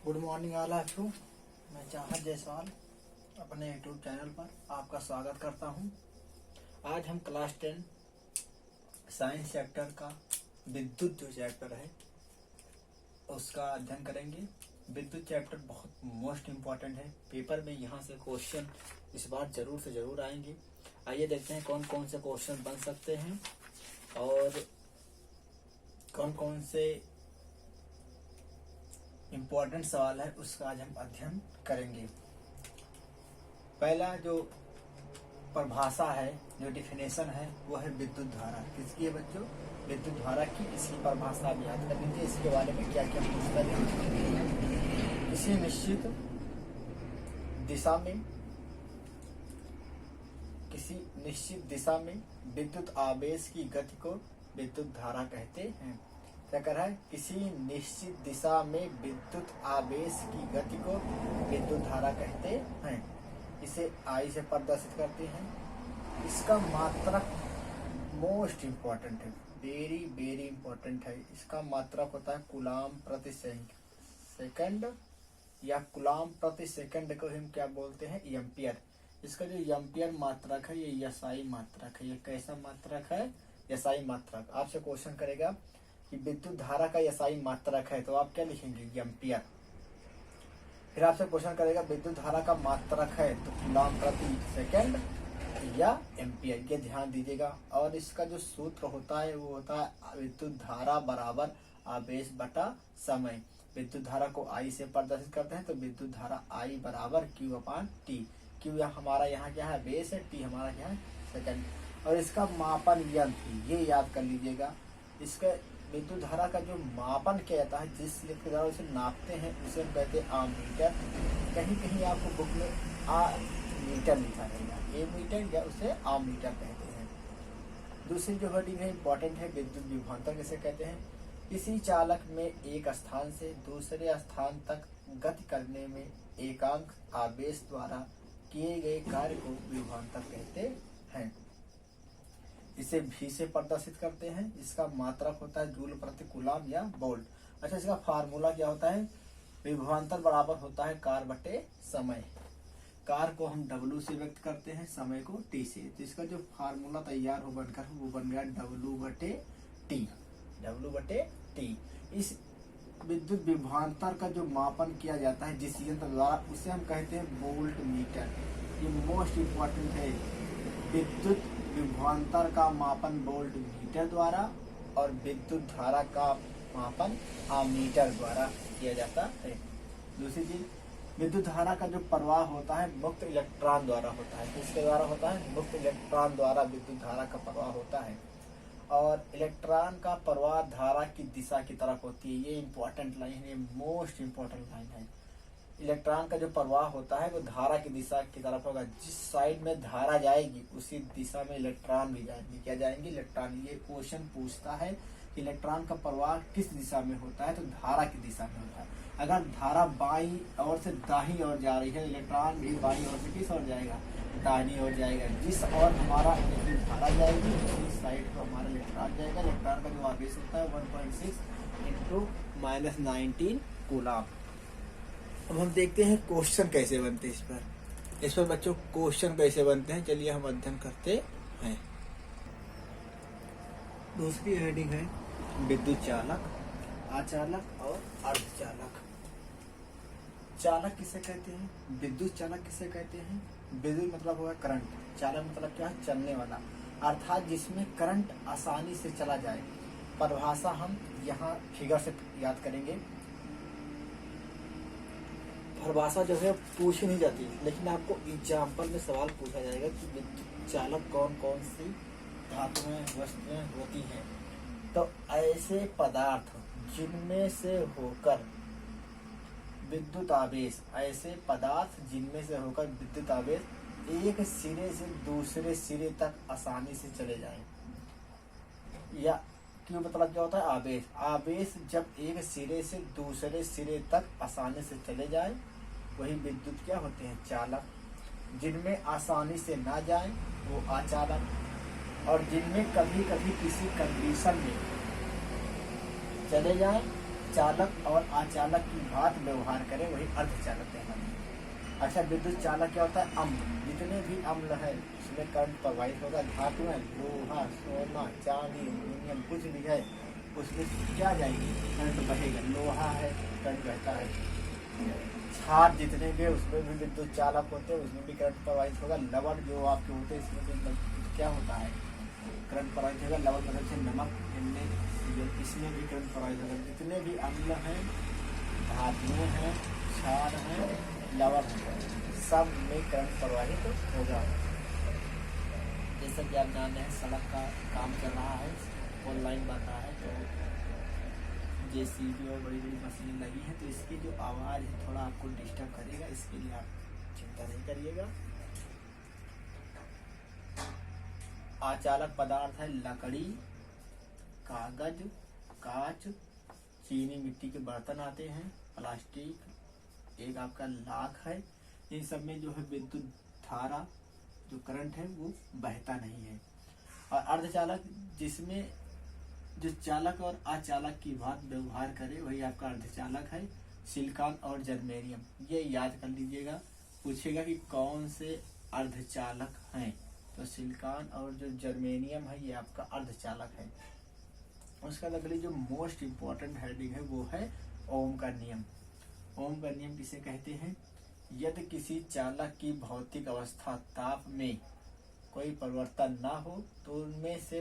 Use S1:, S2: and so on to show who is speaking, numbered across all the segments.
S1: Good morning all of you. मैं चाहत जायसवाल अपने यूट्यूब चैनल पर आपका स्वागत करता हूं। आज हम क्लास 10 साइंस चैप्टर का विद्युत जो चैप्टर है उसका अध्ययन करेंगे। विद्युत चैप्टर बहुत मोस्ट इम्पॉर्टेंट है। पेपर में यहाँ से क्वेश्चन इस बार जरूर से जरूर आएंगे। आइए देखते हैं कौन कौन से क्वेश्चन बन सकते हैं और कौन कौन से इम्पोर्टेंट सवाल है उसका आज हम अध्ययन करेंगे। पहला जो परिभाषा है, जो डिफिनेशन है, वो है विद्युत धारा। किसकी है बच्चों? विद्युत धारा की। इसकी परिभाषा आप याद कर लीजिए। इसके बारे में क्या क्या पूछता है। किसी निश्चित दिशा में विद्युत आवेश की गति को विद्युत धारा कहते हैं। क्या कर रहा है? किसी निश्चित दिशा में विद्युत आवेश की गति को विद्युत धारा कहते हैं। इसे आई से प्रदर्शित करते हैं। इसका मात्रक मोस्ट इम्पोर्टेंट है, वेरी वेरी इम्पोर्टेंट है। इसका मात्रक होता है कूलाम प्रति सेकंड या कूलाम प्रति सेकंड को हम क्या बोलते हैं? एम्पियर। इसका जो एम्पियर मात्रक है ये एसआई मात्रक है। ये कैसा मात्रक है? एसआई मात्रक। आपसे क्वेश्चन करेगा कि विद्युत धारा का एसआई मात्रक है, तो आप क्या लिखेंगे? एम्पियर। फिर आपसे क्वेश्चन करेगा विद्युत धारा का मात्रक है, तो कूलाम प्रति सेकंड या एम्पियर। ये ध्यान दीजिएगा। और इसका जो सूत्र होता है वो होता है विद्युत धारा बराबर आवेश बटा समय। विद्युत धारा को आई से प्रदर्शित करते हैं तो विद्युत धारा आई बराबर क्यू अपान टी। क्यू हमारा यहाँ क्या है? बेस है। टी हमारा क्या है? सेकंड। और इसका मापन यंत्र, ये याद कर लीजिएगा। इसका विद्युत धारा का जो मापन किया जाता है, जिस यंत्र द्वारा उसे नापते हैं उसे हम कहते हैं आममीटर। कहीं कहीं आपको बुक में मीटर लिखा रहेगा, ए मीटर, या उसे आममीटर कहते हैं। दूसरी जो वर्डिंग है इंपॉर्टेंट है, विद्युत विभवांतर किसे कहते हैं? किसी चालक में एक स्थान से दूसरे स्थान तक गति करने में एकांक आवेश द्वारा किए गए कार्य को विभवांतर कहते हैं। इसे भी से प्रदर्शित करते हैं। इसका मात्रक होता है जूल प्रति कूलाम या वोल्ट। अच्छा, इसका फार्मूला क्या होता है? विभवांतर बराबर होता है कार बटे समय। कार को हम W से व्यक्त करते हैं, समय को T से। तो इसका जो फार्मूला तैयार हो बनकर वो बन गया W बटे T। इस विद्युत विभवांतर का जो मापन किया जाता है जिस यंत्र द्वारा, उसे हम कहते हैं वोल्ट मीटर। ये मोस्ट इम्पोर्टेंट है। विद्युत विभवांतर का मापन वोल्ट मीटर द्वारा और विद्युत धारा का मापन आमीटर द्वारा किया जाता है। दूसरी चीज, विद्युत धारा का जो प्रवाह होता है मुक्त इलेक्ट्रॉन द्वारा होता है। किसके द्वारा होता है? मुक्त इलेक्ट्रॉन द्वारा विद्युत धारा का प्रवाह होता है। और इलेक्ट्रॉन का प्रवाह धारा की दिशा की तरफ होती है। ये इंपॉर्टेंट लाइन है, मोस्ट इम्पोर्टेंट लाइन है। इलेक्ट्रॉन का जो प्रवाह होता है वो धारा की दिशा की तरफ होगा। जिस साइड में धारा जाएगी उसी दिशा में इलेक्ट्रॉन भी जाएंगे। क्या जाएंगे? इलेक्ट्रॉन। ये क्वेश्चन पूछता है कि इलेक्ट्रॉन का प्रवाह किस दिशा में होता है, तो धारा की दिशा में होता है। अगर धारा बाईं ओर से दाहिनी ओर जा रही है, इलेक्ट्रॉन भी बाईं ओर से किस ओर जाएगा? दाहिनी ओर जाएगा। जिस ओर हमारा धारा जाएगी उसी साइड पर हमारा इलेक्ट्रॉन जाएगा। इलेक्ट्रॉन का जो आवेश होता है 1.6 × -19 कूलाम। अब हम देखते हैं क्वेश्चन कैसे बनते हैं। इस पर बच्चों क्वेश्चन कैसे बनते हैं, चलिए हम अध्ययन करते हैं। दूसरी हेडिंग है विद्युत चालक, अचालक और अर्धचालक। चालक किसे कहते हैं? विद्युत चालक किसे कहते हैं? विद्युत मतलब होगा करंट, चालक मतलब क्या है? चलने वाला, अर्थात जिसमें करंट आसानी से चला जाए। परिभाषा हम यहाँ फिगर से याद करेंगे। परिभाषा जो है पूछी नहीं जाती, लेकिन आपको एग्जाम्पल में सवाल पूछा जाएगा कि विद्युत चालक कौन कौन सी धातुएं वस्तुएं होती हैं। तो ऐसे पदार्थ जिनमें से होकर विद्युत आवेश, ऐसे पदार्थ जिनमें से होकर विद्युत आवेश एक सिरे से दूसरे सिरे तक आसानी से चले जाएं। या क्यों मतलब क्या होता है? आवेश। आवेश जब एक सिरे से दूसरे सिरे तक आसानी से चले जाए वही विद्युत क्या होते हैं? चालक। जिनमें आसानी से ना जाए वो अचालक। और जिनमें कभी कभी किसी कंडीशन में चले जाएं चालक और अचालक की भांति व्यवहार करे वही अर्धचालक कहलाते हैं। अच्छा, विद्युत चालक क्या होता है? अम्ल, जितने भी अम्ल है उसमें करंट प्रवाहित होगा। धातु है, लोहा, सोना, चांदी, एल्यूमिनियम, कुछ भी है उसमें क्या जाएगी? करंट बहेगा। लोहा है, करंट बहता है। क्षार जितने भी उसमें भी विद्युत चालक होते हैं, उसमें भी करंट प्रवाहित होगा। लवण जो आपके होते हैं इसमें भी क्या होता है? करंट प्रवाहित होगा। लवण मतलब से नमक, इसमें भी करंट प्रवाहित होगा। जितने भी अम्ल हैं, धातुएं हैं, क्षार हैं, लवण है, सब में करंट प्रवाहित होगा। जैसा कि आप जान रहे हैं सड़क का काम चल रहा है, ऑनलाइन बन रहा है, तो जेसीबी और बड़ी बड़ी मशीन लगी है, तो इसकी जो आवाज़ है थोड़ा आपको डिस्टर्ब करेगा, इसके लिए आप चिंता नहीं करिएगा। अचालक पदार्थ है लकड़ी, कागज, कांच, चीनी मिट्टी के बर्तन आते हैं, प्लास्टिक, एक आपका लाख है। इन सब में जो है विद्युत धारा जो करंट है वो बहता नहीं है। और अर्धचालक जिसमें जो चालक और अचालक की भांति व्यवहार करे वही आपका अर्धचालक है। सिलिकॉन और जर्मेनियम, ये याद कर लीजिएगा। पूछेगा कि कौन से अर्धचालक हैं, तो सिलिकॉन और जो जर्मेनियम है ये आपका अर्धचालक है। उसका अगली जो मोस्ट इम्पोर्टेंट हेडिंग है वो है ओम का नियम। ओम का नियम किसे कहते हैं? यदि किसी चालक की भौतिक अवस्था ताप में कोई परिवर्तन ना हो तो उनमें से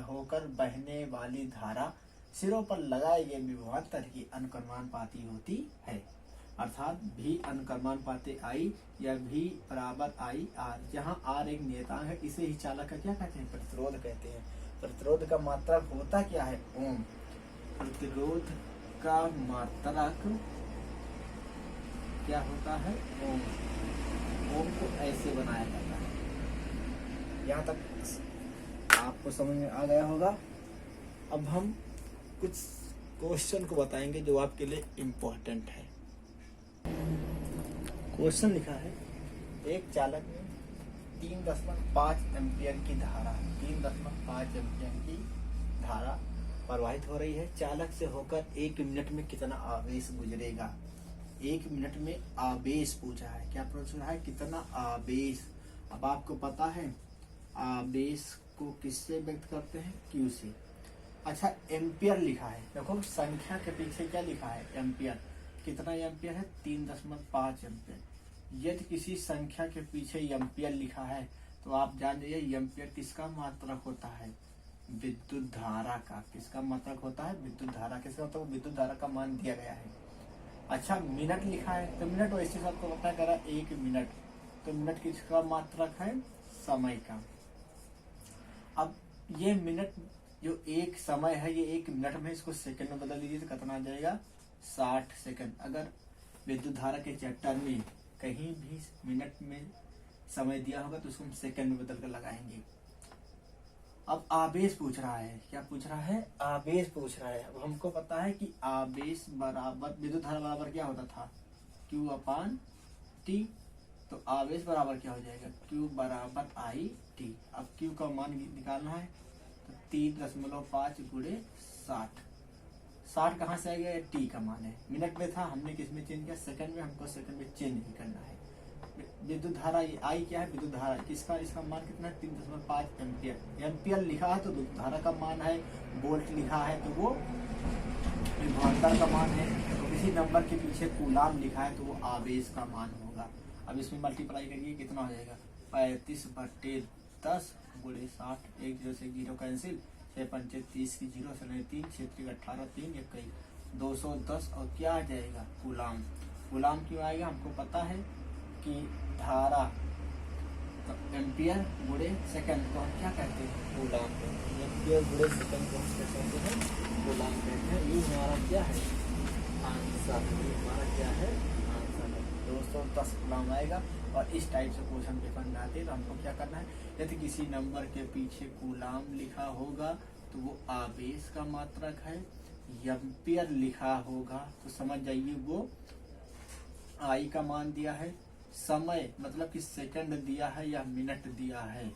S1: होकर बहने वाली धारा सिरों पर लगाए गए विभवांतर की अनुक्रमानुपाती होती है। अर्थात भी अनुक्रमानुपाती आई या भी बराबर आई आर, जहाँ आर एक नियतांक है, इसे ही चालक का क्या कहते हैं? प्रतिरोध कहते हैं। प्रतिरोध का मात्रक होता क्या है? ओम। प्रतिरोध का मात्रक क्या होता है? ओम। ओम को ऐसे बनाया जाता है। यहाँ तक आपको समझ में आ गया होगा। अब हम कुछ क्वेश्चन को बताएंगे जो आपके लिए इम्पोर्टेंट है। क्वेश्चन लिखा है, एक चालक में 3.5 एम्पियर की धारा 3.5 एम्पियर की धारा प्रवाहित हो रही है। चालक से होकर 1 मिनट में कितना आवेश गुजरेगा? 1 मिनट में आवेश पूछा है। क्या पूछ रहा है? कितना आवेश। अब आपको पता है आवेश को किससे व्यक्त करते हैं? क्यू से। अच्छा, एम्पियर लिखा है, देखो संख्या के पीछे क्या लिखा है? एम्पियर। कितना एम्पियर है? 3.5 एम्पियर। यदि किसी संख्या के पीछे एम्पियर लिखा है तो आप जान जाइए एम्पियर किसका मात्रक होता है? विद्युत धारा का। किसका मात्रक होता है? विद्युत धारा। किसका मतलब? विद्युत धारा का मान दिया गया है। अच्छा, मिनट लिखा है तो मिनट वैसे सबको पता करा 1 मिनट, तो मिनट किसका मात्रक है? समय का। अब ये मिनट जो एक समय है ये 1 मिनट में, इसको सेकंड में बदल दीजिए तो कितना आ जाएगा? 60 सेकंड। अगर विद्युत धारा के चैप्टर में कहीं भी मिनट में समय दिया होगा तो उसको हम सेकंड में बदल कर लगाएंगे। अब आवेश पूछ रहा है। क्या पूछ रहा है? आवेश पूछ रहा है। अब हमको पता है कि आवेश बराबर विद्युत धारा बराबर क्या होता था? Q अपान T। तो आवेश बराबर क्या हो जाएगा? Q बराबर आई टी। अब Q का मान निकालना है तो 3.5 गुणे 60। 60 कहाँ से आ गया? T का मान है। मिनट में था, हमने किस में चेंज किया? सेकंड में। हमको सेकंड में चेंज नहीं करना है। विद्युत धारा आई क्या है? विद्युत धारा किसका, इसका मान कितना है? 3.5 एम्पियर। एम्पियर लिखा है तो विद्युत धारा का मान है। वोल्ट लिखा है तो वो विभवांतर का मान है। तो किसी नंबर के पीछे कूलाम लिखा है तो वो आवेश का मान होगा। अब इसमें मल्टीप्लाई करिए, कितना हो जाएगा? 35/10 गुणे 60। 1 0 से 0 कैंसिल, 6 5 30 की 0 से 3, 6 18 3 21 210। और क्या आ जाएगा? कूलाम। कूलाम क्यों आएगा? हमको पता है कि धारा तो एम्पियर गुणे सेकंड को हम क्या कहते हैं? कूलाम कहते हैं। एम्पियर गुणे सेकंड को हम क्या कहते हैं? कूलाम कहते हैं। ये हमारा क्या है? आंसर। ये हमारा क्या है? आंसर है। 210 कूलाम आएगा। और इस टाइप से क्वेश्चन पेपर में आते हैं तो हमको क्या करना है? यदि किसी नंबर के पीछे कूलाम लिखा होगा तो वो आवेश का मात्रक है। एम्पियर लिखा होगा तो समझ जाइए वो आई का मान दिया है। समय मतलब कि सेकंड दिया है या मिनट दिया है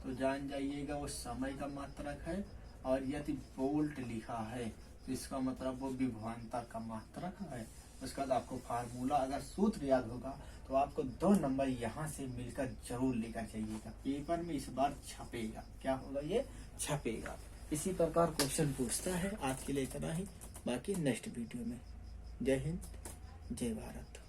S1: तो जान जाइएगा वो समय का मात्रक है। और यदि वोल्ट लिखा है तो इसका मतलब वो विभवांतर का मात्रक है। उसके बाद आपको फार्मूला, अगर सूत्र याद होगा तो आपको 2 नंबर यहाँ से मिलकर जरूर लेकर जाइएगा। पेपर में इस बार छपेगा, क्या होगा, ये छपेगा। इसी प्रकार क्वेश्चन पूछता है। आज के लिए इतना ही, बाकी नेक्स्ट वीडियो में। जय हिंद, जय भारत।